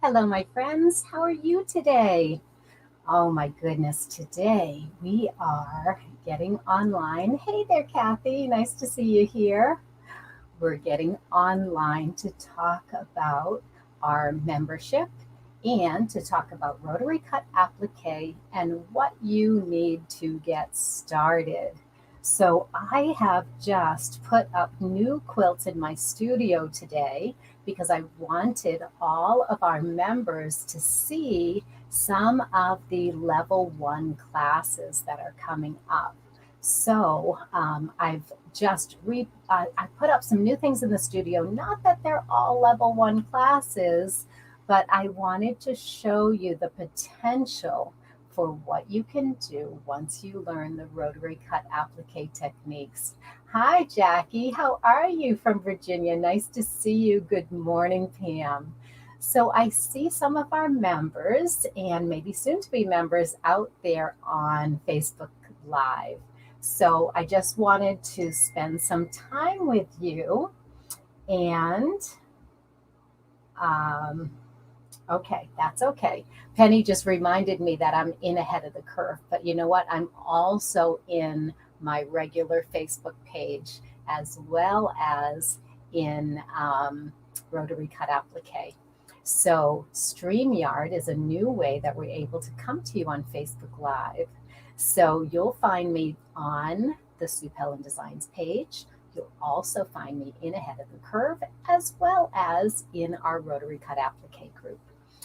Hello, my friends. How are you today? Oh, my goodness. Today we are getting online. Hey there, Kathy. Nice to see you here. We're getting online to talk about our membership and to talk about Rotary Cut Applique and what you need to get started. So, I have just put up new quilts in my studio today because I wanted all of our members to see some of the level one classes that are coming up. So I've I put up some new things in the studio. Not that they're all level one classes, but I wanted to show you the potential for what you can do once you learn the rotary cut applique techniques. Hi, Jackie. How are you from Virginia? Nice to see you. Good morning, Pam. So I see some of our members and maybe soon to be members out there on Facebook Live. So I just wanted to spend some time with you. And um, okay, that's okay. Penny just reminded me that I'm in ahead of the curve. But you know what? I'm also in my regular Facebook page as well as in Rotary Cut Applique. So StreamYard is a new way that we're able to come to you on Facebook Live. So you'll find me on the Sue Pellin Designs page. You'll also find me in Ahead of the Curve as well as in our Rotary Cut Applique group.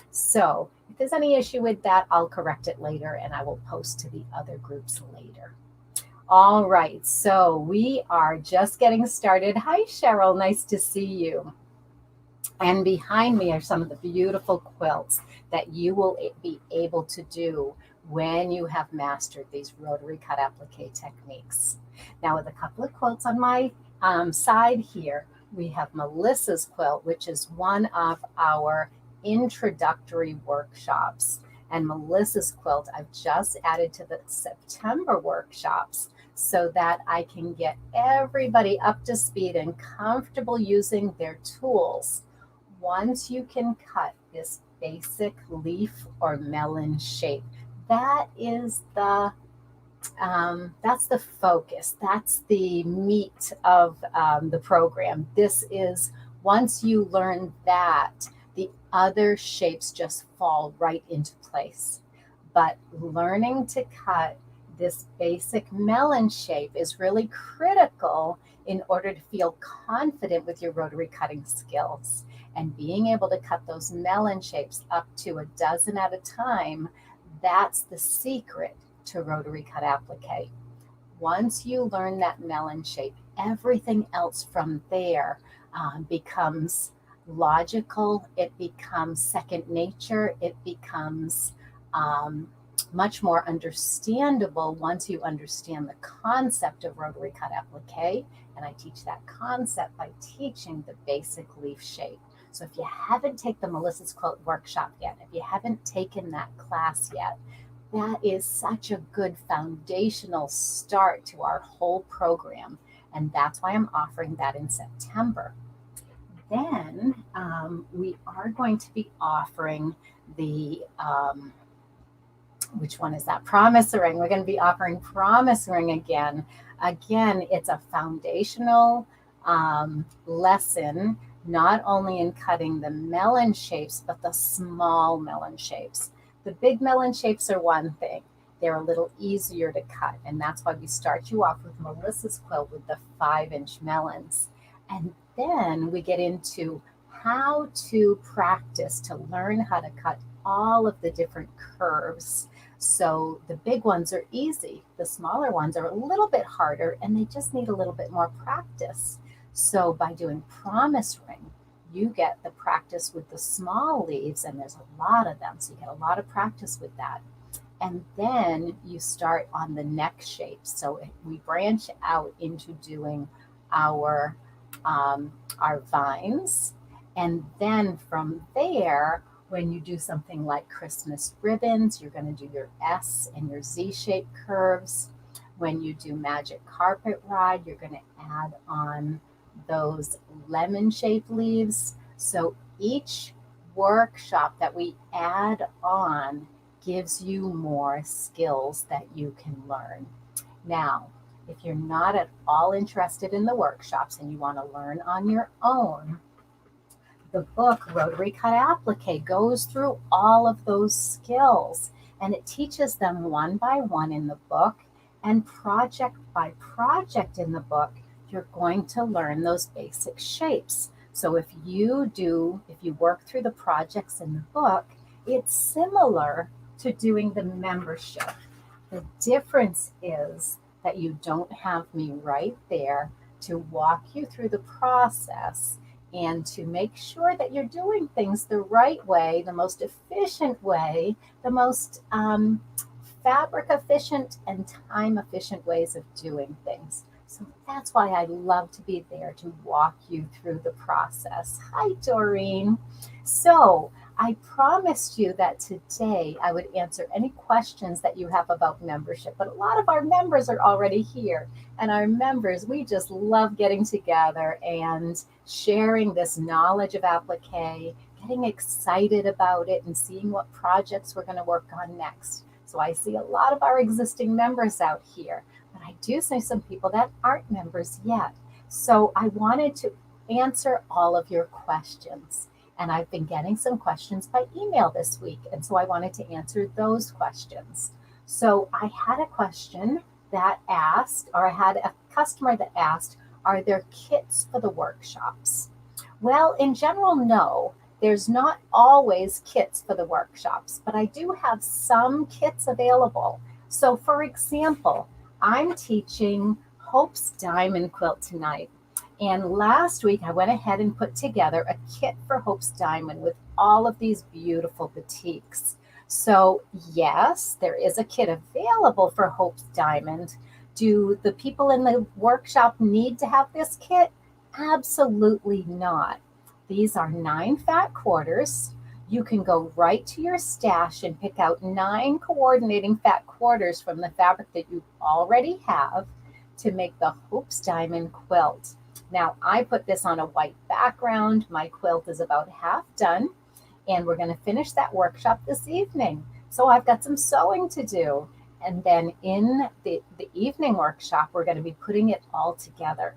So if there's any issue with that, I'll correct it later and I will post to the other groups later. All right, so we are just getting started. Hi, Cheryl. Nice to see you. And behind me are some of the beautiful quilts that you will be able to do when you have mastered these rotary cut applique techniques. Now, with a couple of quilts on my side here, we have Melissa's quilt, which is one of our introductory workshops. And Melissa's quilt, I've just added to the September workshops so that I can get everybody up to speed and comfortable using their tools. Once you can cut this basic leaf or melon shape, that is that's the focus. That's the meat of the program. This is once you learn that, the other shapes just fall right into place. But learning to cut this basic melon shape is really critical in order to feel confident with your rotary cutting skills. And being able to cut those melon shapes up to a dozen at a time, that's the secret to rotary cut applique. Once you learn that melon shape, everything else from there becomes logical, it becomes second nature, it becomes much more understandable once you understand the concept of rotary cut applique. And I teach that concept by teaching the basic leaf shape. So if you haven't taken the Melissa's Quilt workshop yet, if you haven't taken that class yet, that is such a good foundational start to our whole program. And that's why I'm offering that in September. Then we are going to be offering the which one is that? Promise Ring. We're going to be offering Promise Ring again. Again, it's a foundational lesson, not only in cutting the melon shapes, but the small melon shapes. The big melon shapes are one thing. They're a little easier to cut. And that's why we start you off with Melissa's quilt with the 5-inch melons. And then we get into how to practice to learn how to cut all of the different curves. So the big ones are easy. The smaller ones are a little bit harder and they just need a little bit more practice. So by doing Promise Ring, you get the practice with the small leaves, and there's a lot of them. So you get a lot of practice with that. And then you start on the neck shape. So we branch out into doing our our vines. And then from there, when you do something like Christmas ribbons, you're going to do your S and your Z shaped curves. When you do Magic Carpet Ride, you're going to add on those lemon shaped leaves. So each workshop that we add on gives you more skills that you can learn. Now, if you're not at all interested in the workshops and you want to learn on your own, the book Rotary Cut Applique goes through all of those skills, and it teaches them one by one in the book, and project by project in the book, you're going to learn those basic shapes. So if you work through the projects in the book, it's similar to doing the membership. The difference is that you don't have me right there to walk you through the process and to make sure that you're doing things the right way, the most efficient way, the most fabric efficient and time efficient ways of doing things. So that's why I love to be there to walk you through the process. Hi, Doreen. So I promised you that today I would answer any questions that you have about membership, but a lot of our members are already here. And our members, we just love getting together and sharing this knowledge of applique, getting excited about it and seeing what projects we're going to work on next. So I see a lot of our existing members out here, but I do see some people that aren't members yet. So I wanted to answer all of your questions. And I've been getting some questions by email this week. And so I wanted to answer those questions. So I had a question that asked, or I had a customer that asked, are there kits for the workshops? Well, in general, no. There's not always kits for the workshops, but I do have some kits available. So for example, I'm teaching Hope's Diamond Quilt tonight. And last week I went ahead and put together a kit for Hope's Diamond with all of these beautiful batiks. So yes, there is a kit available for Hope's Diamond. Do the people in the workshop need to have this kit? Absolutely not. These are 9 fat quarters. You can go right to your stash and pick out 9 coordinating fat quarters from the fabric that you already have to make the Hope's Diamond quilt. Now, I put this on a white background. My quilt is about half done, and we're going to finish that workshop this evening. So I've got some sewing to do. And then in the evening workshop, we're going to be putting it all together.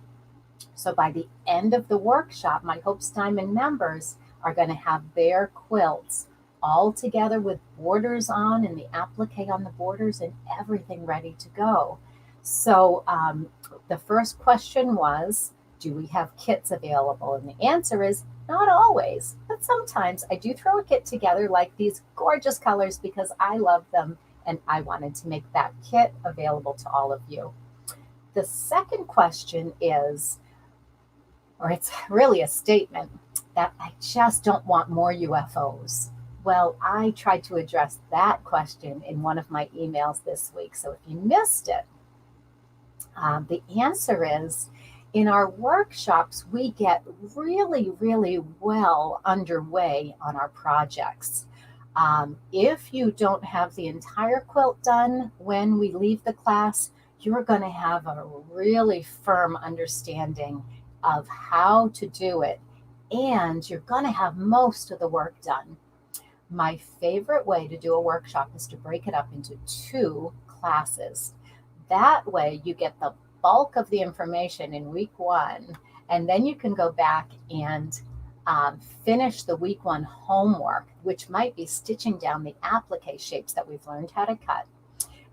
So by the end of the workshop, my Hope's Diamond members are going to have their quilts all together with borders on and the applique on the borders and everything ready to go. So the first question was, do we have kits available? And the answer is not always, but sometimes I do throw a kit together like these gorgeous colors because I love them and I wanted to make that kit available to all of you. The second question is, or it's really a statement, that I just don't want more UFOs. Well, I tried to address that question in one of my emails this week. So if you missed it, the answer is, in our workshops, we get really, really well underway on our projects. If you don't have the entire quilt done when we leave the class, you're going to have a really firm understanding of how to do it, and you're going to have most of the work done. My favorite way to do a workshop is to break it up into 2 classes. That way you get the bulk of the information in week 1, and then you can go back and finish the week 1 homework, which might be stitching down the applique shapes that we've learned how to cut.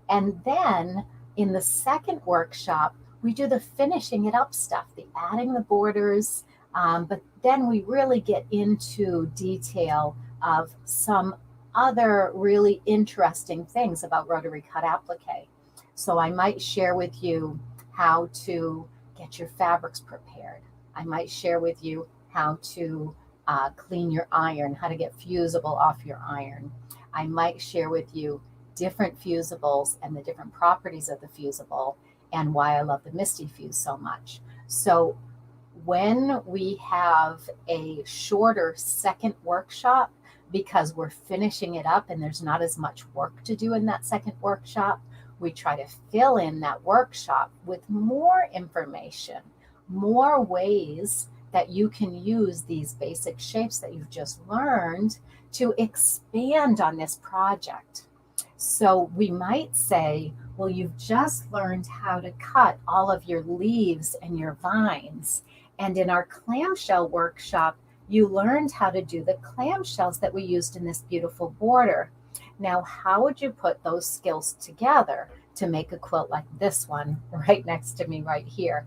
And then in the second workshop, we do the finishing it up stuff, the adding the borders, but then we really get into detail of some other really interesting things about rotary cut applique. So I might share with you how to get your fabrics prepared. I might share with you how to clean your iron, how to get fusible off your iron. I might share with you different fusibles and the different properties of the fusible and why I love the Misty Fuse so much. So when we have a shorter second workshop, because we're finishing it up and there's not as much work to do in that second workshop, we try to fill in that workshop with more information, more ways that you can use these basic shapes that you've just learned to expand on this project. So we might say, well, you've just learned how to cut all of your leaves and your vines. And in our clamshell workshop, you learned how to do the clamshells that we used in this beautiful border. Now, how would you put those skills together to make a quilt like this one right next to me right here?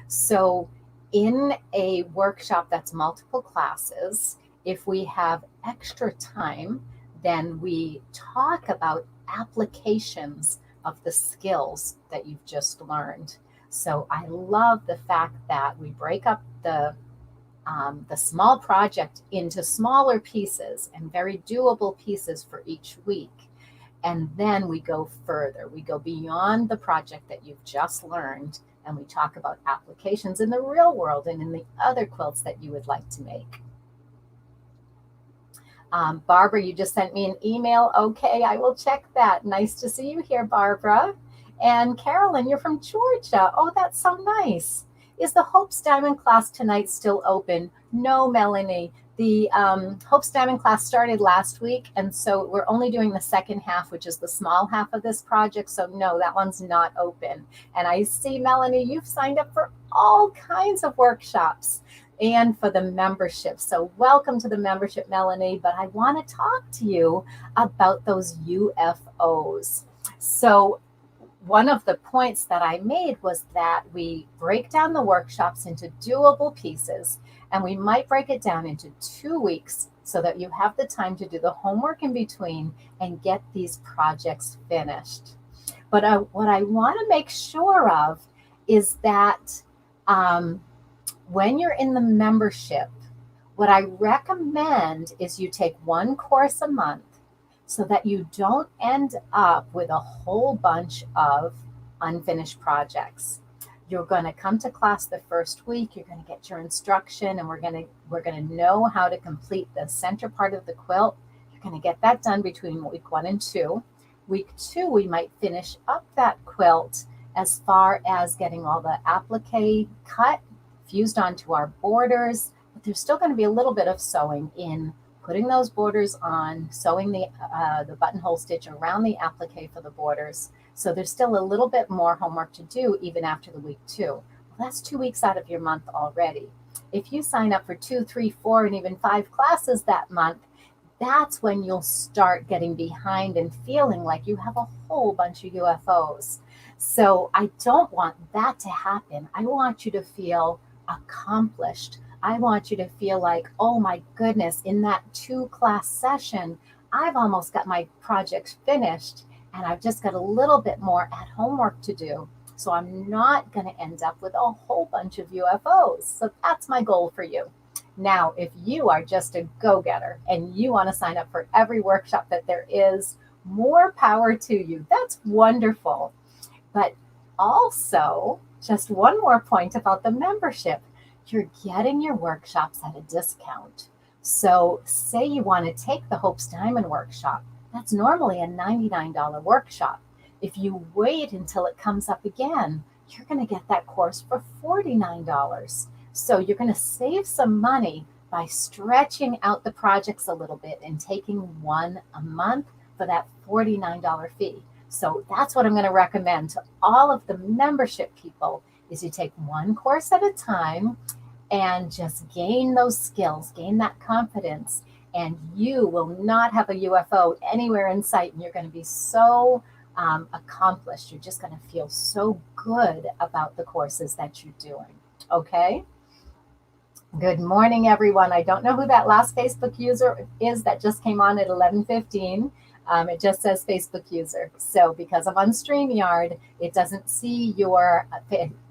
So in a workshop that's multiple classes, if we have extra time, then we talk about applications of the skills that you've just learned. So I love the fact that we break up the small project into smaller pieces and very doable pieces for each week. And then we go further. We go beyond the project that you've just learned, and we talk about applications in the real world and in the other quilts that you would like to make. Barbara, you just sent me an email. Okay, I will check that. Nice to see you here, Barbara. And Carolyn, you're from Georgia. Oh, that's so nice. Is the Hope's Diamond class tonight still open? No, Melanie. The Hope's Diamond class started last week, and so we're only doing the second half, which is the small half of this project. So no, that one's not open. And I see, Melanie, you've signed up for all kinds of workshops and for the membership. So welcome to the membership, Melanie. But I want to talk to you about those UFOs. So one of the points that I made was that we break down the workshops into doable pieces, and we might break it down into 2 weeks so that you have the time to do the homework in between and get these projects finished. But what I want to make sure of is that when you're in the membership, what I recommend is you take one course a month so that you don't end up with a whole bunch of unfinished projects. You're going to come to class the first week, you're going to get your instruction, and we're going to know how to complete the center part of the quilt. You're going to get that done between week 1 and 2. Week 2, we might finish up that quilt as far as getting all the applique cut, fused onto our borders, but there's still going to be a little bit of sewing in putting those borders on, sewing the buttonhole stitch around the applique for the borders. So there's still a little bit more homework to do even after the week 2. Well, that's 2 weeks out of your month already. If you sign up for 2, 3, 4, and even 5 classes that month, that's when you'll start getting behind and feeling like you have a whole bunch of UFOs. So I don't want that to happen. I want you to feel accomplished. I want you to feel like, oh my goodness, in that 2-class session, I've almost got my project finished and I've just got a little bit more at homework to do. So I'm not going to end up with a whole bunch of UFOs. So that's my goal for you. Now, if you are just a go-getter and you want to sign up for every workshop that there is, more power to you. That's wonderful. But also, just one more point about the membership. You're getting your workshops at a discount. So say you want to take the Hope's Diamond workshop. That's normally a $99 workshop. If you wait until it comes up again, you're going to get that course for $49. So you're going to save some money by stretching out the projects a little bit and taking one a month for that $49 fee. So that's what I'm going to recommend to all of the membership people is you take one course at a time and just gain those skills, gain that confidence, and you will not have a UFO anywhere in sight, and you're going to be so accomplished. You're just going to feel so good about the courses that you're doing. Okay? Good morning, everyone. I don't know who that last Facebook user is that just came on at 11:15. It just says Facebook user. So because I'm on StreamYard, it doesn't see your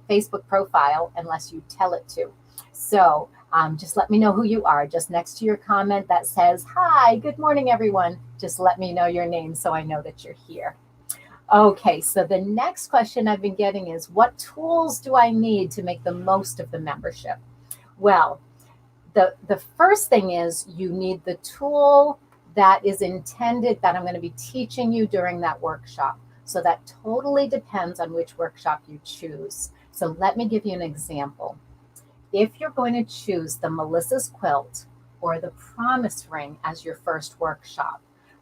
Facebook profile unless you tell it to. So just let me know who you are. Just next to your comment that says, hi, good morning, everyone. Just let me know your name so I know that you're here. Okay, so the next question I've been getting is, what tools do I need to make the most of the membership? Well, the first thing is you need the tool that is intended that I'm going to be teaching you during that workshop. So that totally depends on which workshop you choose. So let me give you an example. if you're going to choose the Melissa's quilt or the Promise Ring as your first workshop.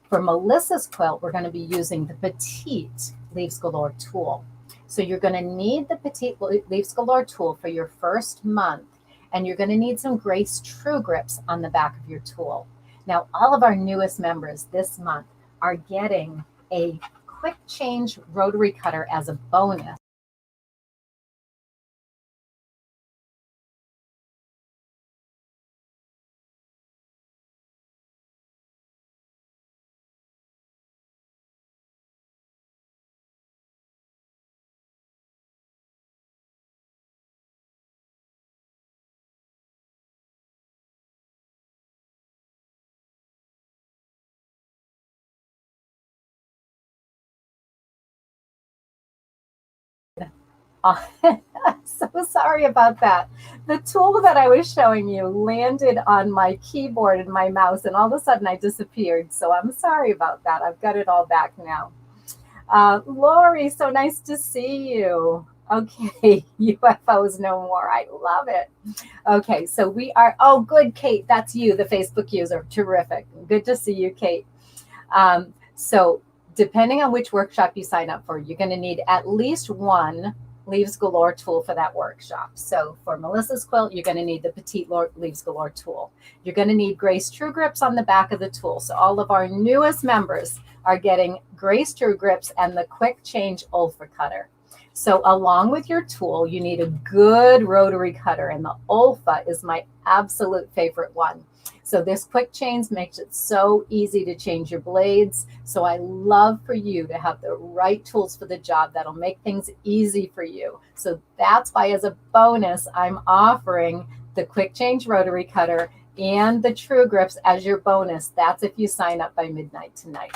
For Melissa's quilt, we're going to be using the Petite Leaves Galore tool. So you're going to need the Petite Leaves Galore tool for your first month, and you're going to need some Grace True Grips on the back of your tool. Now, all of our newest members this month are getting a quick change rotary cutter as a bonus. So sorry about that. The tool that I was showing you landed on my keyboard and my mouse, and all of a sudden I disappeared. So I'm sorry about that. I've got it all back now. Lori, so nice to see you. Okay, UFOs no more. I love it. Okay, so we are, oh, good, Kate. That's you, the Facebook user. Terrific. Good to see you, Kate. So depending on which workshop you sign up for, you're going to need at least one Leaves Galore tool for that workshop. So for Melissa's quilt, you're going to need the Petite Leaves Galore tool. You're going to need Grace True Grips on the back of the tool. So all of our newest members are getting Grace True Grips and the Quick Change Olfa cutter. So along with your tool, you need a good rotary cutter, and the Olfa is my absolute favorite one. So this quick change makes it so easy to change your blades. So I love for you to have the right tools for the job that'll make things easy for you. So that's why, as a bonus, I'm offering the quick change rotary cutter and the True Grips as your bonus. That's if you sign up by midnight tonight.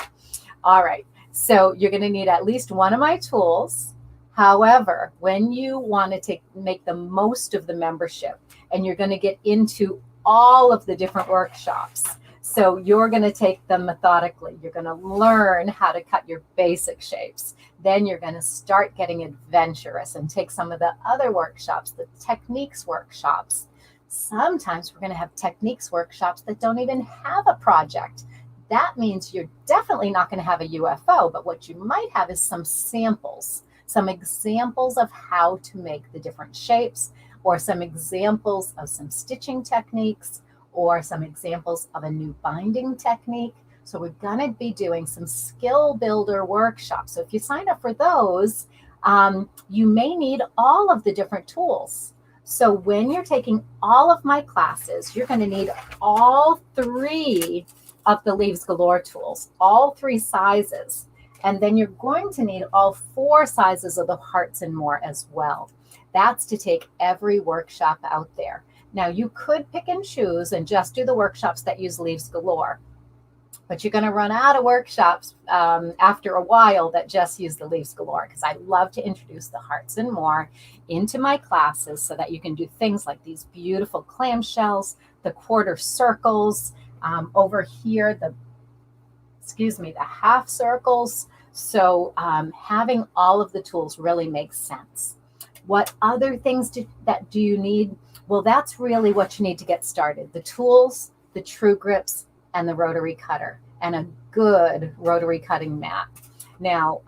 All right, so you're going to need at least one of my tools. However, when you want to make the most of the membership and you're going to get into all of the different workshops, so you're going to take them methodically. You're going to learn how to cut your basic shapes. Then you're going to start getting adventurous and take some of the other workshops, the techniques workshops. Sometimes we're going to have techniques workshops that don't even have a project. That means you're definitely not going to have a UFO, but what you might have is some samples, some examples of how to make the different shapes, or some examples of some stitching techniques, or some examples of a new binding technique. So we're going to be doing some skill builder workshops. So if you sign up for those, you may need all of the different tools. So when you're taking all of my classes, you're going to need all three of the Leaves Galore tools, all three sizes. And then you're going to need all four sizes of the Hearts and More as well. That's to take every workshop out there. Now, you could pick and choose and just do the workshops that use Leaves Galore, but you're going to run out of workshops after a while that just use the Leaves Galore, because I love to introduce the Hearts and More into my classes so that you can do things like these beautiful clamshells, the quarter circles, over here, the half circles. So having all of the tools really makes sense. What other things do you need? Well, that's really what you need to get started. The tools, the True Grips, and the rotary cutter, and a good rotary cutting mat. Now,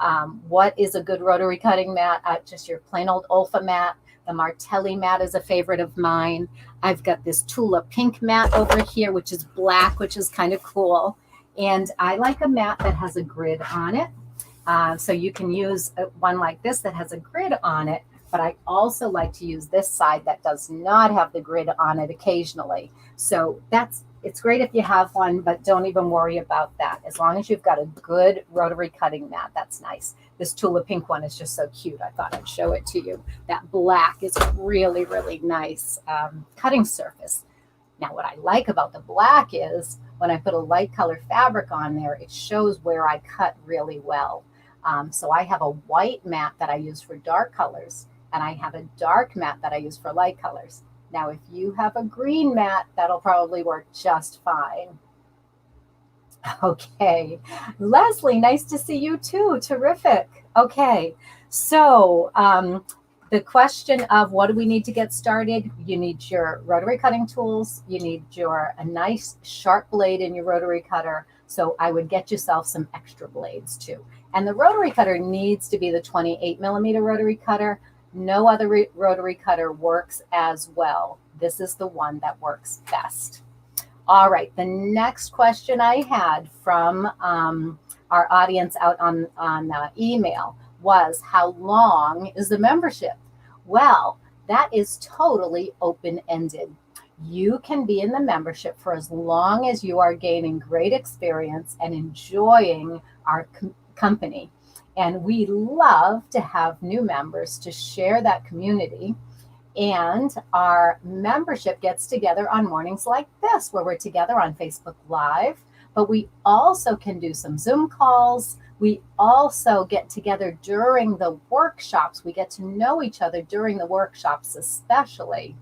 what is a good rotary cutting mat? Just your plain old Olfa mat. The Martelli mat is a favorite of mine. I've got this Tula pink mat over here, which is black, which is kind of cool. And I like a mat that has a grid on it. So you can use one like this that has a grid on it, but I also like to use this side that does not have the grid on it occasionally. So it's great if you have one, but don't even worry about that. As long as you've got a good rotary cutting mat, that's nice. This Tula pink one is just so cute. I thought I'd show it to you. That black is really, really nice cutting surface. Now, what I like about the black is when I put a light color fabric on there, it shows where I cut really well. So I have a white mat that I use for dark colors, and I have a dark mat that I use for light colors. Now, if you have a green mat, that'll probably work just fine. Okay. Leslie, nice to see you too. Terrific. Okay. So the question of what do we need to get started? You need your rotary cutting tools. You need a nice sharp blade in your rotary cutter. So I would get yourself some extra blades too. And the rotary cutter needs to be the 28 millimeter rotary cutter. No other rotary cutter works as well. This is the one that works best. All right, the next question I had from our audience out on email was, how long is the membership? Well, that is totally open-ended. You can be in the membership for as long as you are gaining great experience and enjoying our company. And we love to have new members to share that community. And our membership gets together on mornings like this, where we're together on Facebook Live, but we also can do some Zoom calls. We also get together during the workshops. We get to know each other during the workshops, especially.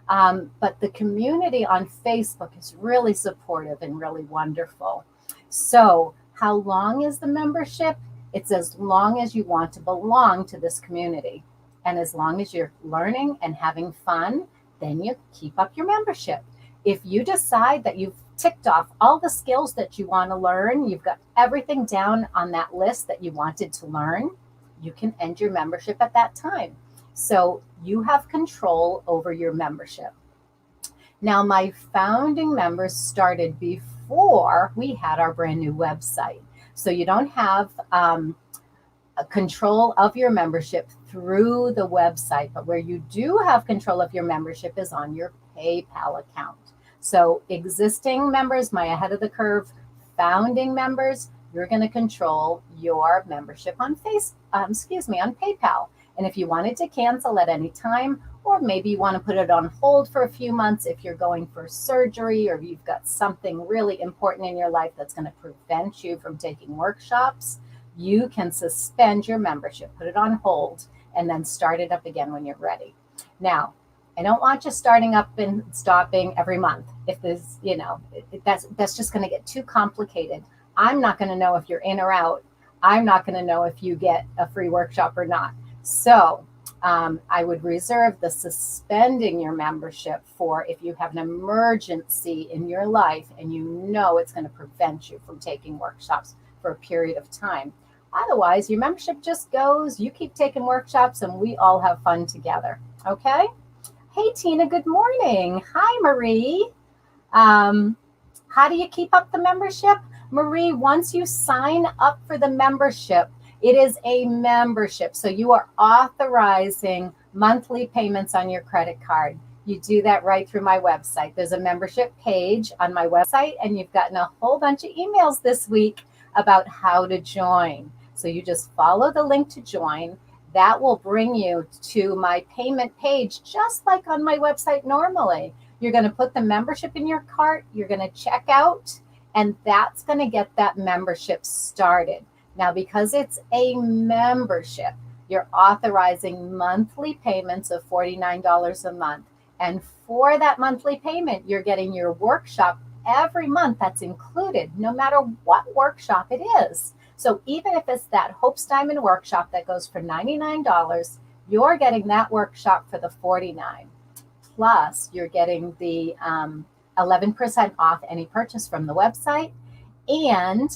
But the community on Facebook is really supportive and really wonderful. So how long is the membership? It's as long as you want to belong to this community. And as long as you're learning and having fun, then you keep up your membership. If you decide that you've ticked off all the skills that you want to learn, you've got everything down on that list that you wanted to learn, you can end your membership at that time. So you have control over your membership. Now, my founding members started before we had our brand new website. So you don't have control of your membership through the website, but where you do have control of your membership is on your PayPal account. So existing members, my ahead of the curve founding members, you're going to control your membership on on PayPal. And if you wanted to cancel at any time, or maybe you want to put it on hold for a few months if you're going for surgery, or you've got something really important in your life that's going to prevent you from taking workshops, you can suspend your membership, put it on hold, and then start it up again when you're ready. Now, I don't want you starting up and stopping every month. If there's, that's just going to get too complicated. I'm not going to know if you're in or out. I'm not going to know if you get a free workshop or not. So I would reserve the suspending your membership for if you have an emergency in your life and you know it's going to prevent you from taking workshops for a period of time. Otherwise, your membership just goes, you keep taking workshops, and we all have fun together. Okay? Hey, Tina, good morning. Hi, Marie. How do you keep up the membership? Marie, once you sign up for the membership, it is a membership. So you are authorizing monthly payments on your credit card. You do that right through my website. There's a membership page on my website, and you've gotten a whole bunch of emails this week about how to join. So you just follow the link to join. That will bring you to my payment page, just like on my website normally. You're going to put the membership in your cart. You're going to check out, and that's going to get that membership started. Now, because it's a membership, you're authorizing monthly payments of $49 a month. And for that monthly payment, you're getting your workshop every month that's included, no matter what workshop it is. So even if it's that Hope's Diamond workshop that goes for $99, you're getting that workshop for the $49. Plus, you're getting the 11% off any purchase from the website, and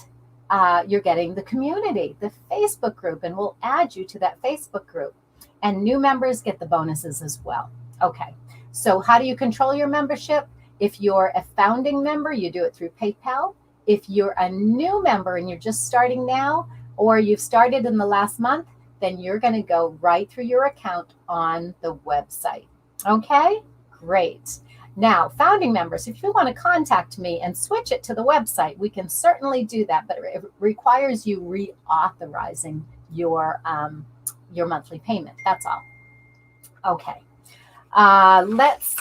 you're getting the community, the Facebook group, and we'll add you to that Facebook group. And new members get the bonuses as well. Okay, so how do you control your membership? If you're a founding member, you do it through PayPal. If you're a new member and you're just starting now, or you've started in the last month, then you're going to go right through your account on the website. Okay, great. Now, founding members, if you want to contact me and switch it to the website, we can certainly do that, but it requires you reauthorizing your monthly payment. That's all. Okay. Let's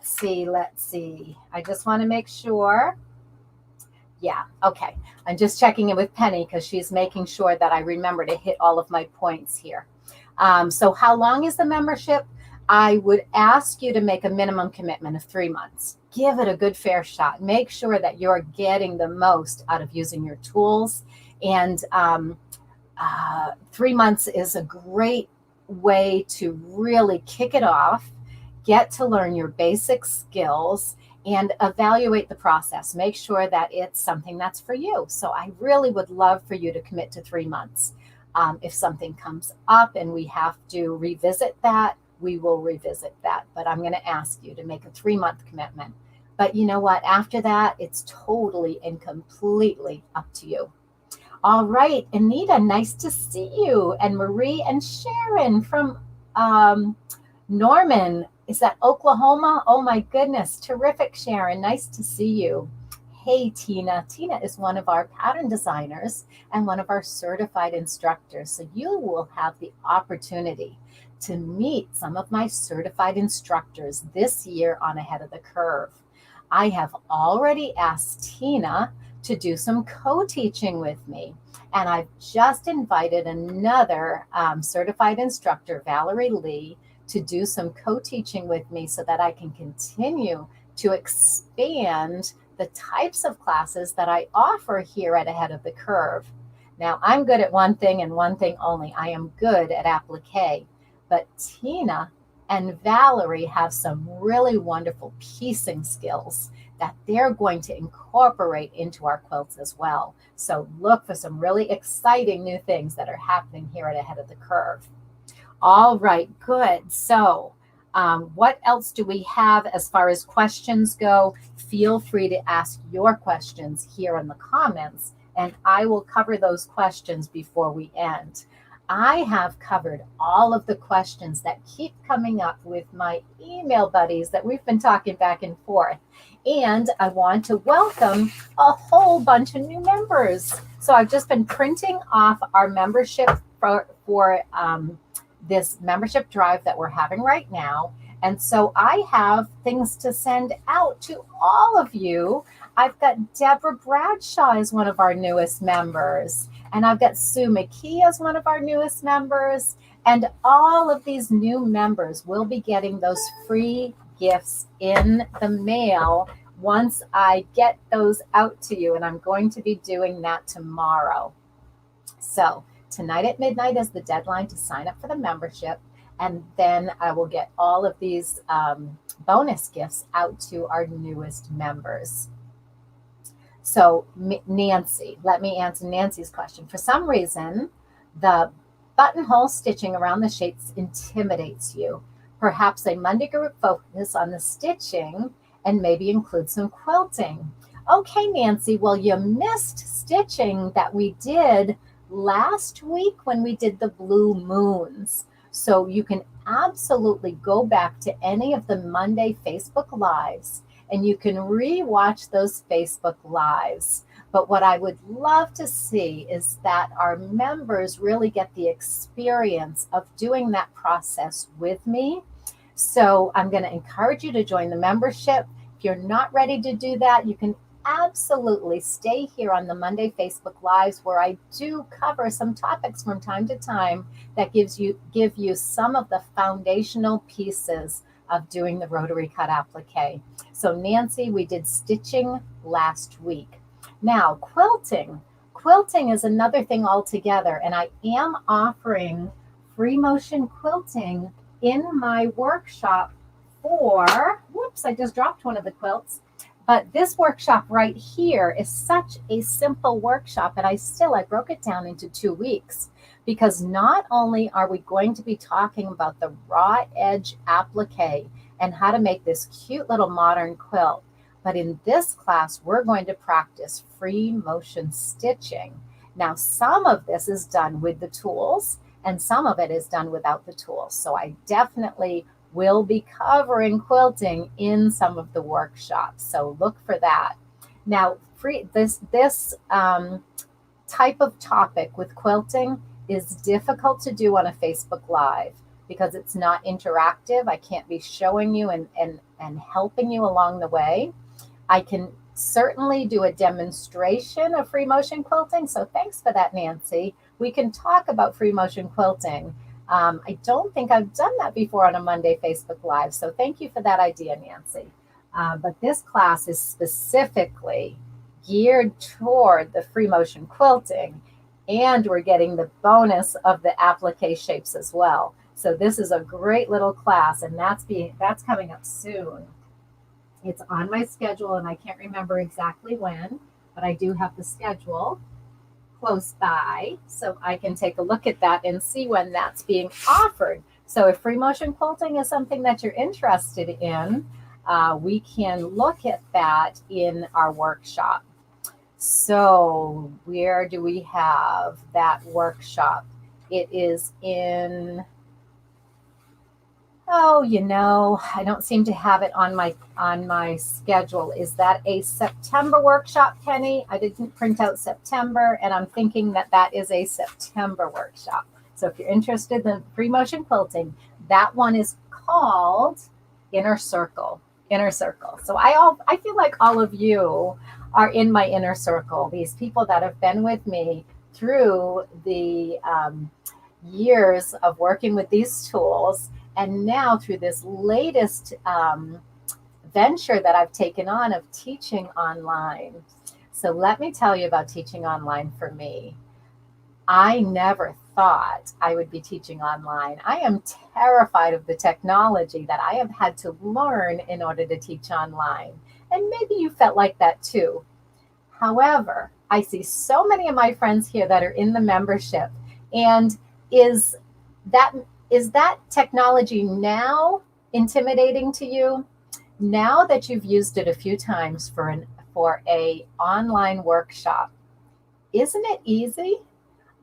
see. I just want to make sure. Yeah, okay. I'm just checking in with Penny because she's making sure that I remember to hit all of my points here. So how long is the membership? I would ask you to make a minimum commitment of 3 months. Give it a good fair shot. Make sure that you're getting the most out of using your tools. And 3 months is a great way to really kick it off, get to learn your basic skills, and evaluate the process. Make sure that it's something that's for you. So I really would love for you to commit to 3 months. If something comes up and we have to revisit that, we will revisit that. But I'm going to ask you to make a 3 month commitment. But you know what? After that, it's totally and completely up to you. All right, Anita, nice to see you. And Marie and Sharon from Norman, is that Oklahoma? Oh my goodness, terrific, Sharon. Nice to see you. Hey, Tina. Tina is one of our pattern designers and one of our certified instructors. So you will have the opportunity to meet some of my certified instructors this year on Ahead of the Curve. I have already asked Tina to do some co-teaching with me. And I've just invited another certified instructor, Valerie Lee, to do some co-teaching with me so that I can continue to expand the types of classes that I offer here at Ahead of the Curve. Now, I'm good at one thing and one thing only. I am good at applique, but Tina and Valerie have some really wonderful piecing skills that they're going to incorporate into our quilts as well. So look for some really exciting new things that are happening here at Ahead of the Curve. All right, good. So what else do we have as far as questions go? Feel free to ask your questions here in the comments, and I will cover those questions before we end. I have covered all of the questions that keep coming up with my email buddies that we've been talking back and forth. And I want to welcome a whole bunch of new members. So I've just been printing off our membership for this membership drive that we're having right now. And so I have things to send out to all of you. I've got Deborah Bradshaw as one of our newest members. And I've got Sue McKee as one of our newest members. And all of these new members will be getting those free gifts in the mail once I get those out to you. And I'm going to be doing that tomorrow. So tonight at midnight is the deadline to sign up for the membership. And then I will get all of these bonus gifts out to our newest members. So Nancy, let me answer Nancy's question. For some reason, the buttonhole stitching around the shapes intimidates you. Perhaps a Monday group focus on the stitching and maybe include some quilting. Okay, Nancy, well, you missed stitching that we did last week when we did the blue moons. So you can absolutely go back to any of the Monday Facebook Lives and you can re-watch those Facebook Lives. But what I would love to see is that our members really get the experience of doing that process with me. So I'm going to encourage you to join the membership. If you're not ready to do that, you can absolutely stay here on the Monday Facebook Lives where I do cover some topics from time to time that give you some of the foundational pieces of doing the rotary cut applique. So Nancy, we did stitching last week. Now quilting. Quilting is another thing altogether, and I am offering free motion quilting in my workshop for, whoops, I just dropped one of the quilts. But this workshop right here is such a simple workshop, and I broke it down into 2 weeks because not only are we going to be talking about the raw edge applique and how to make this cute little modern quilt, but in this class, we're going to practice free motion stitching. Now, some of this is done with the tools and some of it is done without the tools. So I definitely will be covering quilting in some of the workshops. So look for that. Now, this type of topic with quilting is difficult to do on a Facebook Live because it's not interactive. I can't be showing you and helping you along the way. I can certainly do a demonstration of free motion quilting. So thanks for that, Nancy. We can talk about free motion quilting. I don't think I've done that before on a Monday Facebook Live. So thank you for that idea, Nancy. But this class is specifically geared toward the free motion quilting, and we're getting the bonus of the applique shapes as well. So this is a great little class, and that's coming up soon. It's on my schedule, and I can't remember exactly when, but I do have the schedule close by, so I can take a look at that and see when that's being offered. So if free motion quilting is something that you're interested in, we can look at that in our workshop. So where do we have that workshop? It is in, oh, I don't seem to have it on my schedule. Is that a September workshop, Penny? I didn't print out September, and I'm thinking that that is a September workshop. So if you're interested in free motion quilting, that one is called Inner Circle. Inner Circle. So I feel like all of you are in my inner circle. These people that have been with me through the years of working with these tools, and now through this latest venture that I've taken on of teaching online. So let me tell you about teaching online for me. I never thought I would be teaching online. I am terrified of the technology that I have had to learn in order to teach online. And maybe you felt like that too. However, I see so many of my friends here that are in the membership. And is that technology now intimidating to you? Now that you've used it a few times for a online workshop, isn't it easy?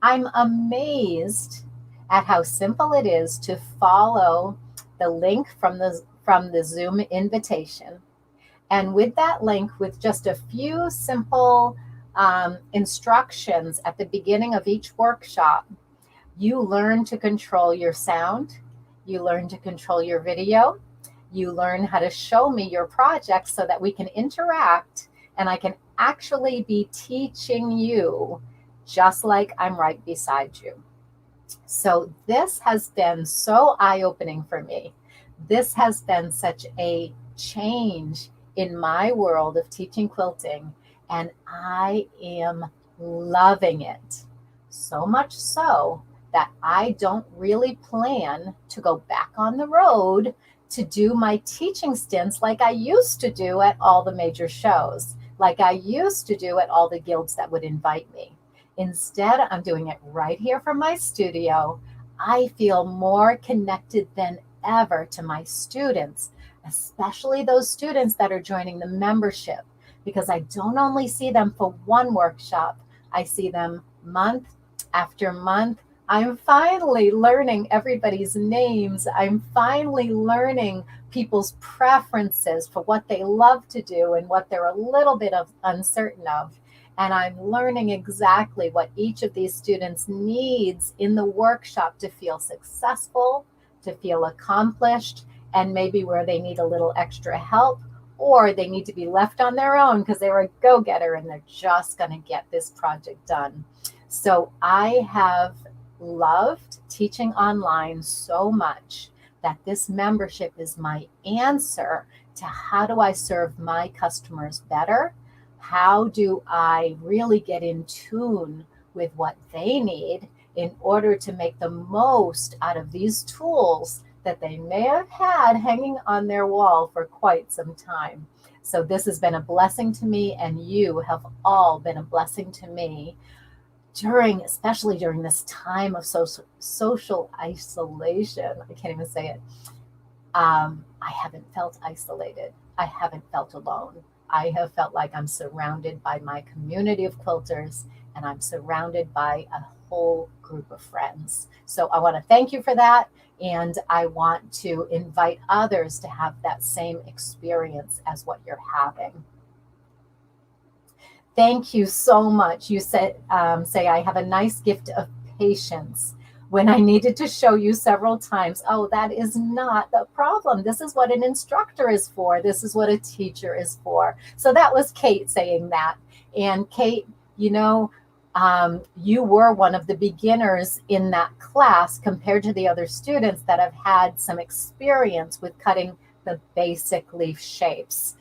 I'm amazed at how simple it is to follow the link from the Zoom invitation. And with that link, with just a few simple instructions at the beginning of each workshop, you learn to control your sound, you learn to control your video, you learn how to show me your project so that we can interact and I can actually be teaching you just like I'm right beside you. So this has been so eye-opening for me. This has been such a change in my world of teaching quilting, and I am loving it. So much so that I don't really plan to go back on the road to do my teaching stints like I used to do at all the major shows, like I used to do at all the guilds that would invite me. Instead, I'm doing it right here from my studio. I feel more connected than ever to my students, especially those students that are joining the membership, because I don't only see them for one workshop, I see them month after month. I'm finally learning everybody's names. I'm finally learning people's preferences for what they love to do and what they're a little bit uncertain of. And I'm learning exactly what each of these students needs in the workshop to feel successful, to feel accomplished, and maybe where they need a little extra help, or they need to be left on their own because they were a go-getter and they're just going to get this project done. So I have loved teaching online so much that this membership is my answer to how do I serve my customers better? How do I really get in tune with what they need in order to make the most out of these tools that they may have had hanging on their wall for quite some time? So this has been a blessing to me, and you have all been a blessing to me especially during this time of social isolation. I can't even say it. I haven't felt isolated. I haven't felt alone. I have felt like I'm surrounded by my community of quilters, and I'm surrounded by a whole group of friends. So I want to thank you for that. And I want to invite others to have that same experience as what you're having. Thank you so much. You said, say, I have a nice gift of patience when I needed to show you several times. Oh, that is not the problem. This is what an instructor is for. This is what a teacher is for. So that was Kate saying that. And Kate, you were one of the beginners in that class compared to the other students that have had some experience with cutting the basic leaf shapes.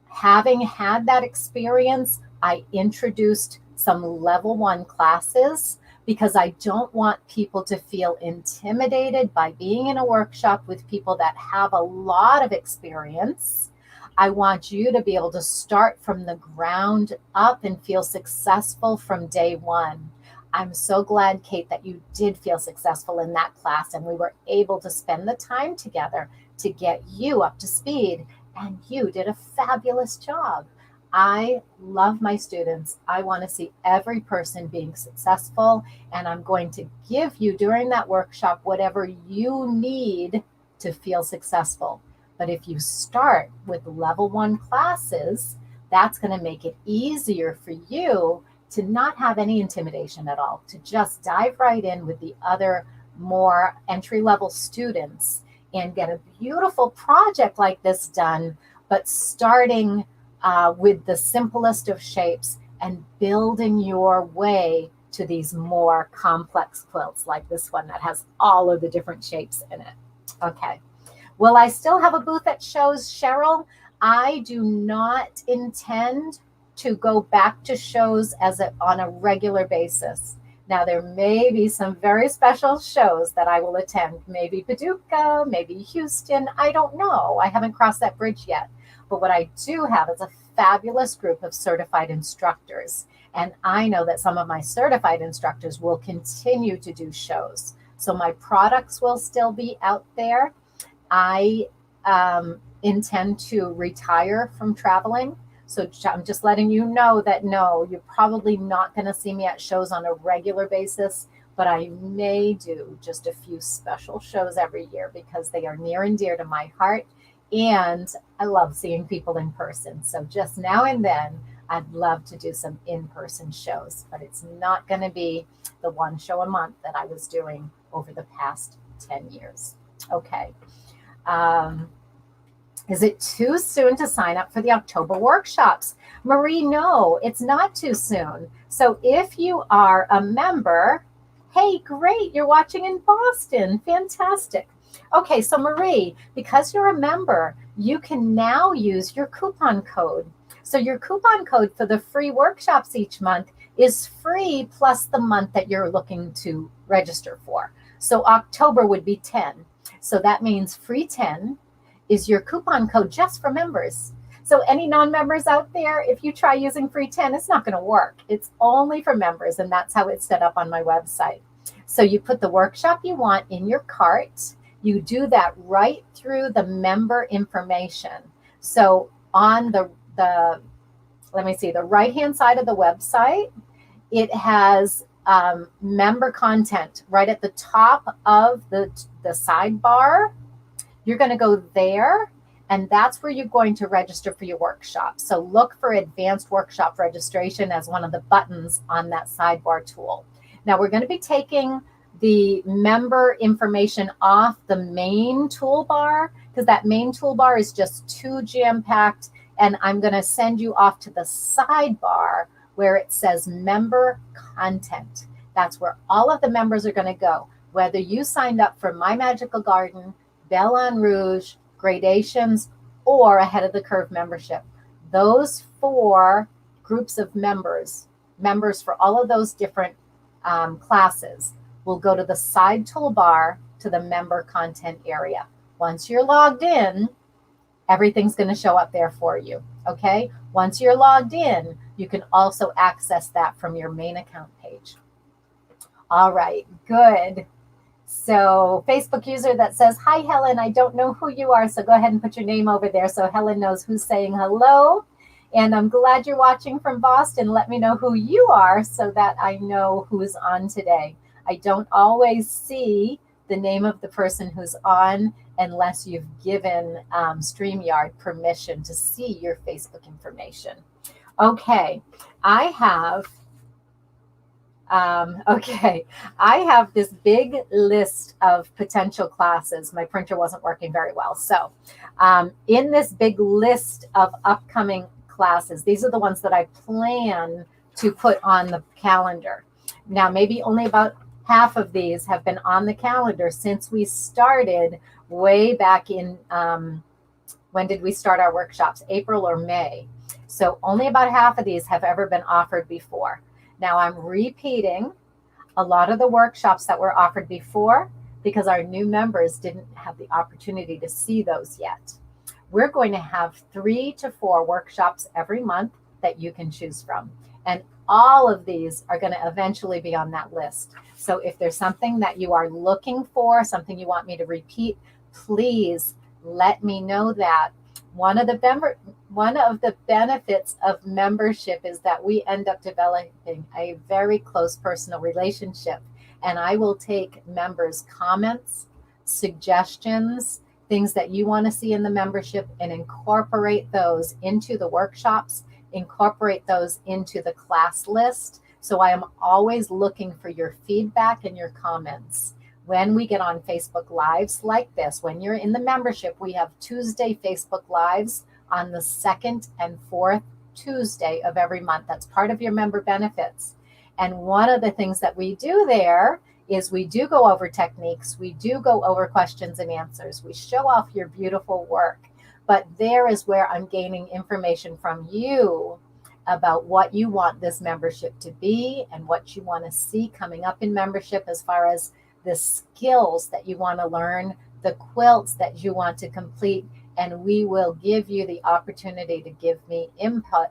Having had that experience, I introduced some level 1 classes, because I don't want people to feel intimidated by being in a workshop with people that have a lot of experience. I want you to be able to start from the ground up and feel successful from day one. I'm so glad, Kate, that you did feel successful in that class and we were able to spend the time together to get you up to speed, and you did a fabulous job. I love my students. I want to see every person being successful, and I'm going to give you during that workshop whatever you need to feel successful. But if you start with level 1 classes, that's going to make it easier for you to not have any intimidation at all, to just dive right in with the other more entry-level students and get a beautiful project like this done, but starting with the simplest of shapes and building your way to these more complex quilts like this one that has all of the different shapes in it. Okay. Will I still have a booth at shows, Cheryl? I do not intend to go back to shows on a regular basis. Now, there may be some very special shows that I will attend, maybe Paducah, maybe Houston. I don't know. I haven't crossed that bridge yet. But what I do have is a fabulous group of certified instructors. And I know that some of my certified instructors will continue to do shows. So my products will still be out there. I intend to retire from traveling. So I'm just letting you know that no, you're probably not going to see me at shows on a regular basis, but I may do just a few special shows every year because they are near and dear to my heart. And I love seeing people in person. So just now and then, I'd love to do some in-person shows, but it's not going to be the one show a month that I was doing over the past 10 years. Okay. Is it too soon to sign up for the October workshops? Marie, no, it's not too soon. So if you are a member, hey, great, you're watching in Boston. Fantastic. Okay, so Marie, because you're a member, you can now use your coupon code. So your coupon code for the free workshops each month is free plus the month that you're looking to register for. So October would be 10. So that means free 10 is your coupon code just for members. So any non-members out there, if you try using free 10, it's not going to work. It's only for members, and that's how it's set up on my website. So you put the workshop you want in your cart. You do that right through the member information. So on the let me see, the right-hand side of the website, it has member content right at the top of the sidebar. You're going to go there, and that's where you're going to register for your workshop. So look for advanced workshop registration as one of the buttons on that sidebar tool. Now we're going to be taking the member information off the main toolbar because that main toolbar is just too jam-packed, and I'm going to send you off to the sidebar where it says member content. That's where all of the members are going to go, whether you signed up for My Magical Garden, Belle en Rouge, Gradations, or Ahead of the Curve membership. Those 4 groups of members for all of those different classes will go to the side toolbar to the member content area. Once you're logged in, everything's going to show up there for you. Okay? Once you're logged in, you can also access that from your main account page. All right, good. So Facebook user that says, hi, Helen, I don't know who you are, so go ahead and put your name over there so Helen knows who's saying hello. And I'm glad you're watching from Boston. Let me know who you are so that I know who's on today. I don't always see the name of the person who's on unless you've given StreamYard permission to see your Facebook information. Okay, I have this big list of potential classes. My printer wasn't working very well. So in this big list of upcoming classes, these are the ones that I plan to put on the calendar. Now, maybe only about half of these have been on the calendar since we started way back in, when did we start our workshops? April or May. So only about half of these have ever been offered before. Now I'm repeating. a lot of the workshops that were offered before, because our new members didn't have the opportunity to see those yet. We're going to have 3 to 4 workshops every month that you can choose from. And all of these are going to eventually be on that list. So if there's something that you are looking for, something you want me to repeat, please let me know that. One of the benefits of membership is that we end up developing a very close personal relationship. And I will take members' comments, suggestions, things that you want to see in the membership, and incorporate those into the workshops, incorporate those into the class list. So I am always looking for your feedback and your comments. When we get on Facebook Lives like this, when you're in the membership, we have Tuesday Facebook Lives on the 2nd and 4th Tuesday of every month. That's part of your member benefits. And one of the things that we do there is we do go over techniques. We do go over questions and answers. We show off your beautiful work. But there is where I'm gaining information from you about what you want this membership to be and what you want to see coming up in membership as far as the skills that you want to learn, the quilts that you want to complete, and we will give you the opportunity to give me input.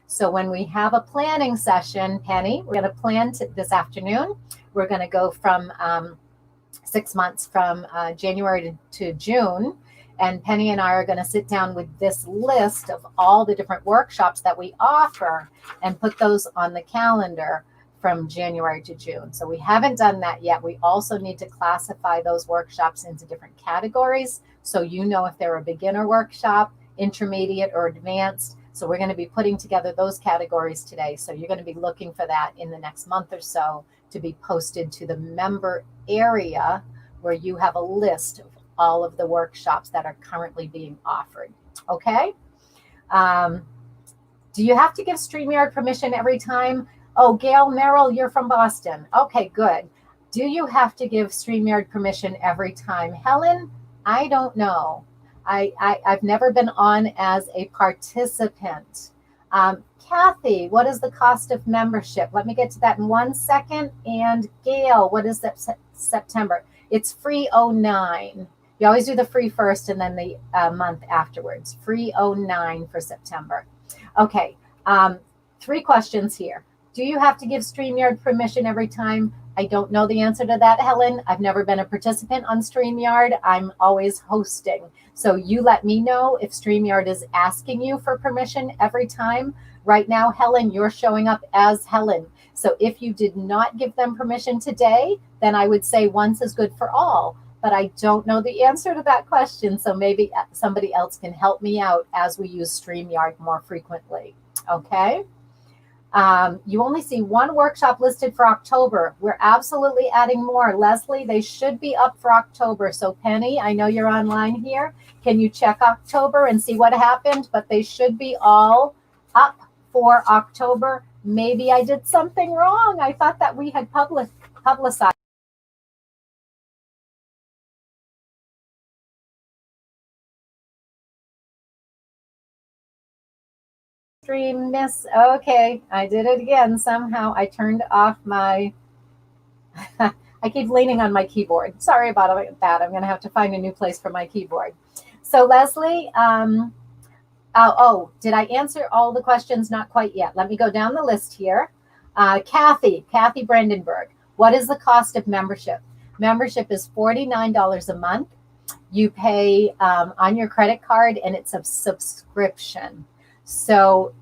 So when we have a planning session, Penny, we're going to plan this afternoon. We're going to go from 6 months from January to June. And Penny and I are going to sit down with this list of all the different workshops that we offer and put those on the calendar from January to June. So we haven't done that yet. We also need to classify those workshops into different categories, so you know if they're a beginner workshop, intermediate, or advanced. So we're going to be putting together those categories today. So you're going to be looking for that in the next month or so to be posted to the member area where you have a list of all of the workshops that are currently being offered. Okay? Do you have to give StreamYard permission every time? Oh, Gail Merrill, you're from Boston. Okay, good. Do you have to give StreamYard permission every time? Helen, I don't know. I've never been on as a participant. Kathy, what is the cost of membership? Let me get to that in 1 second. And Gail, what is that September? It's free 09. You always do the free first and then the month afterwards. Free 09 for September. Okay, 3 questions here. Do you have to give StreamYard permission every time? I don't know the answer to that, Helen. I've never been a participant on StreamYard. I'm always hosting. So you let me know if StreamYard is asking you for permission every time. Right now, Helen, you're showing up as Helen. So if you did not give them permission today, then I would say once is good for all. But I don't know the answer to that question. So maybe somebody else can help me out as we use StreamYard more frequently. Okay? You only see 1 workshop listed for October. We're absolutely adding more. Leslie, they should be up for October. So Penny, I know you're online here. Can you check October and see what happened? But they should be all up for October. Maybe I did something wrong. I thought that we had publicized. Stream miss. Okay, I did it again. Somehow I turned off my I keep leaning on my keyboard. Sorry about that. I'm going to have to find a new place for my keyboard. So Leslie, did I answer all the questions? Not quite yet. Let me go down the list here. Kathy Brandenburg, what is the cost of membership? Membership is $49 a month. You pay on your credit card, and it's a subscription. So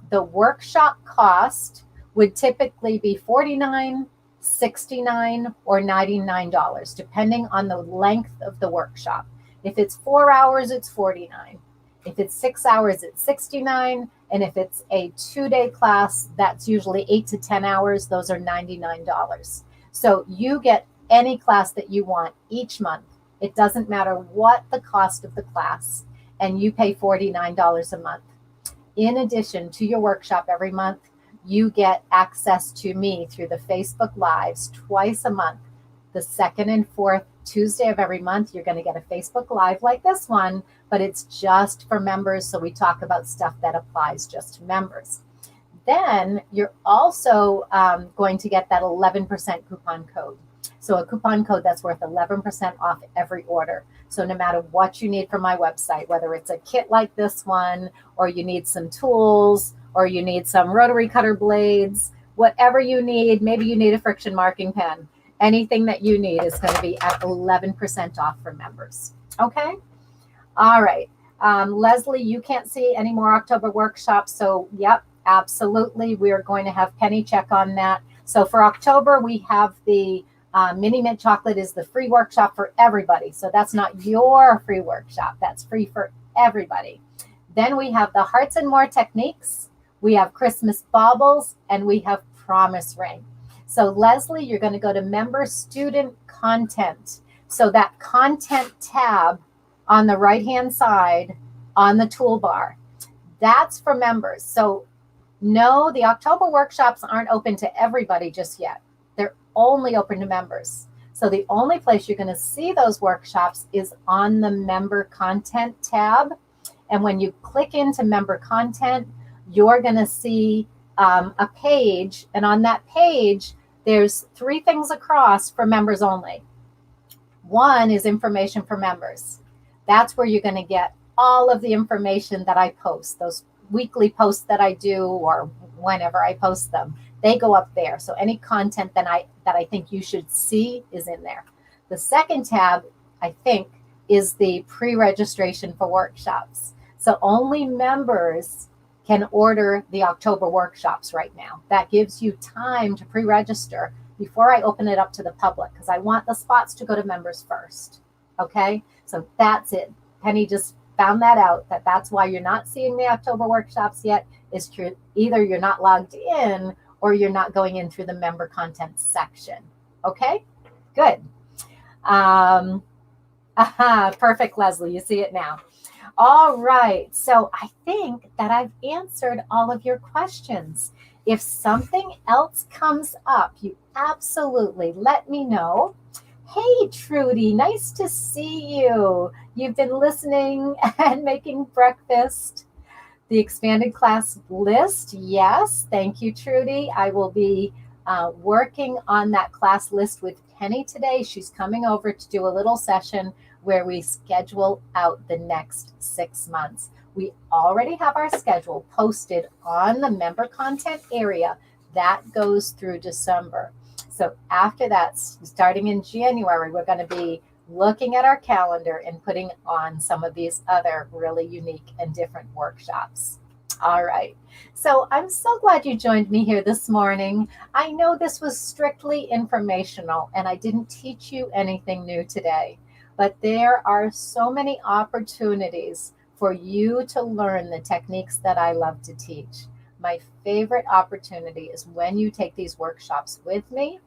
the workshop cost would typically be $49, $69, or $99, depending on the length of the workshop. If it's 4 hours, it's $49. If it's 6 hours, it's $69. And if it's a 2-day class, that's usually 8 to 10 hours. Those are $99. So you get any class that you want each month. It doesn't matter what the cost of the class, and you pay $49 a month. In addition to your workshop every month, you get access to me through the Facebook Lives twice a month. The 2nd and 4th Tuesday of every month, you're going to get a Facebook Live like this one, but it's just for members. So we talk about stuff that applies just to members. then you're also going to get that 11% coupon code. So a coupon code that's worth 11% off every order. So no matter what you need from my website, whether it's a kit like this one, or you need some tools, or you need some rotary cutter blades, whatever you need, maybe you need a friction marking pen, anything that you need is going to be at 11% off for members. Okay? All right. Leslie, you can't see any more October workshops. So, yep, absolutely. We are going to have Penny check on that. So for October, we have the Mini Mint Chocolate is the free workshop for everybody. So that's not your free workshop. That's free for everybody. Then we have the Hearts and More techniques. We have Christmas baubles, and we have Promise Ring. So Leslie, you're going to go to Member Student Content. So that Content tab on the right-hand side on the toolbar, that's for members. So no, the October workshops aren't open to everybody just yet. They're only open to members. So the only place you're going to see those workshops is on the Member Content tab. And when you click into Member Content, you're going to see a page. And on that page, there's 3 things across for members only. One is information for members. That's where you're going to get all of the information that I post, those weekly posts that I do, or whenever I post them. They go up there. So any content that I think you should see is in there. The second tab, I think, is the pre-registration for workshops. So only members can order the October workshops right now. That gives you time to pre-register before I open it up to the public, because I want the spots to go to members first. Okay, so that's it. Penny just found that out, that's why you're not seeing the October workshops yet. Is true. Either you're not logged in or you're not going in through the member content section. Okay, good. Perfect, Leslie. You see it now. All right. So I think that I've answered all of your questions. If something else comes up, you absolutely let me know. Hey, Trudy, nice to see you. You've been listening and making breakfast. The expanded class list, yes. Thank you, Trudy. I will be working on that class list with Penny today. She's coming over to do a little session where we schedule out the next 6 months. We already have our schedule posted on the member content area. That goes through December. So after that, starting in January, we're going to be looking at our calendar and putting on some of these other really unique and different workshops. All right. So I'm so glad you joined me here this morning. I know this was strictly informational and I didn't teach you anything new today, but there are so many opportunities for you to learn the techniques that I love to teach. My favorite opportunity is when you take these workshops with me.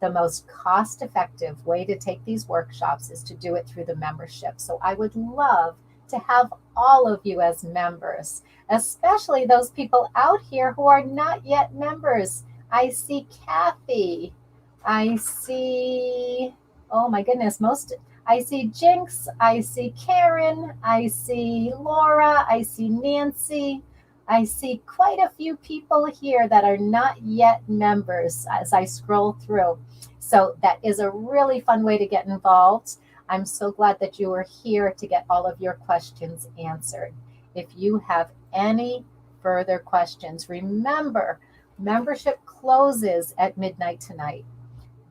The most cost-effective way to take these workshops is to do it through the membership. So I would love to have all of you as members, especially those people out here who are not yet members. I see Kathy. I see, oh my goodness, I see Jinx. I see Karen. I see Laura. I see Nancy. I see quite a few people here that are not yet members as I scroll through. So that is a really fun way to get involved. I'm so glad that you are here to get all of your questions answered. If you have any further questions, remember, membership closes at midnight tonight.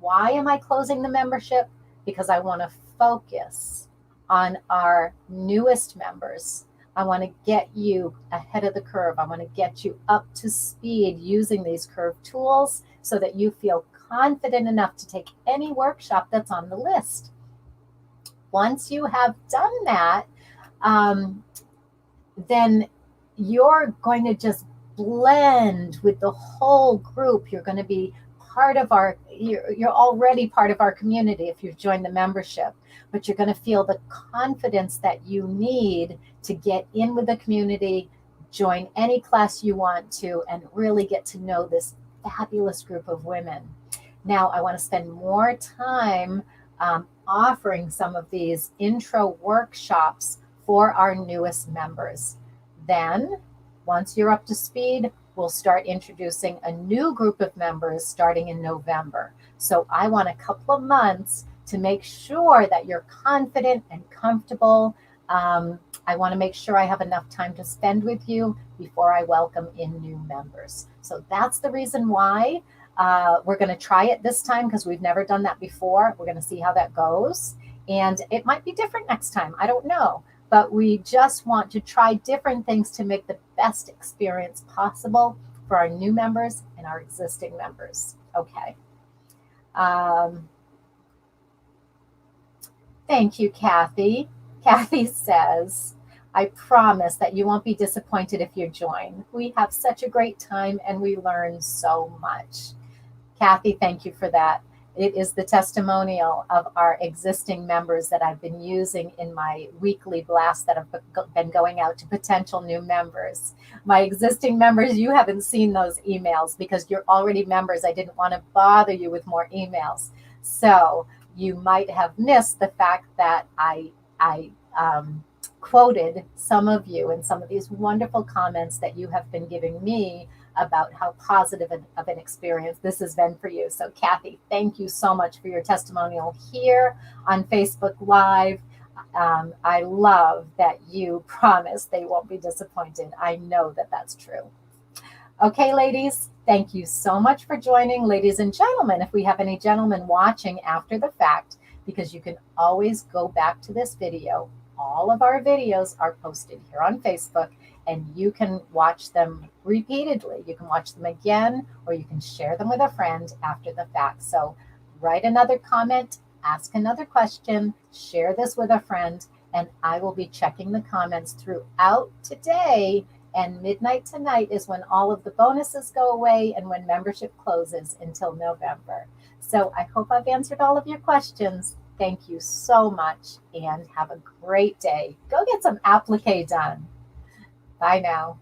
Why am I closing the membership? Because I want to focus on our newest members. I want to get you ahead of the curve. I want to get you up to speed using these curve tools so that you feel confident enough to take any workshop that's on the list. Once you have done that, then you're going to just blend with the whole group. You're going to be you're already part of our community if you've joined the membership, but you're going to feel the confidence that you need to get in with the community, join any class you want to, and really get to know this fabulous group of women. Now, I want to spend more time offering some of these intro workshops for our newest members. Then, once you're up to speed, we'll start introducing a new group of members starting in November. So I want a couple of months to make sure that you're confident and comfortable. I want to make sure I have enough time to spend with you before I welcome in new members. So that's the reason why we're going to try it this time because we've never done that before. We're going to see how that goes. And it might be different next time. I don't know. But we just want to try different things to make the best experience possible for our new members and our existing members. Okay. Thank you, Kathy. Kathy says, I promise that you won't be disappointed if you join. We have such a great time and we learn so much. Kathy, thank you for that. It is the testimonial of our existing members that I've been using in my weekly blast that have been going out to potential new members. My existing members, you haven't seen those emails because you're already members. I didn't want to bother you with more emails. So you might have missed the fact that I quoted some of you in some of these wonderful comments that you have been giving me about how positive of an experience this has been for you. So Kathy, thank you so much for your testimonial here on Facebook Live. I love that you promise they won't be disappointed. I know that that's true. Okay, ladies, thank you so much for joining. Ladies and gentlemen, if we have any gentlemen watching after the fact, because you can always go back to this video. All of our videos are posted here on Facebook, and you can watch them repeatedly. You can watch them again, or you can share them with a friend after the fact. So write another comment, ask another question, share this with a friend, and I will be checking the comments throughout today. And midnight tonight is when all of the bonuses go away and when membership closes until November. So I hope I've answered all of your questions. Thank you so much and have a great day. Go get some applique done. Bye now.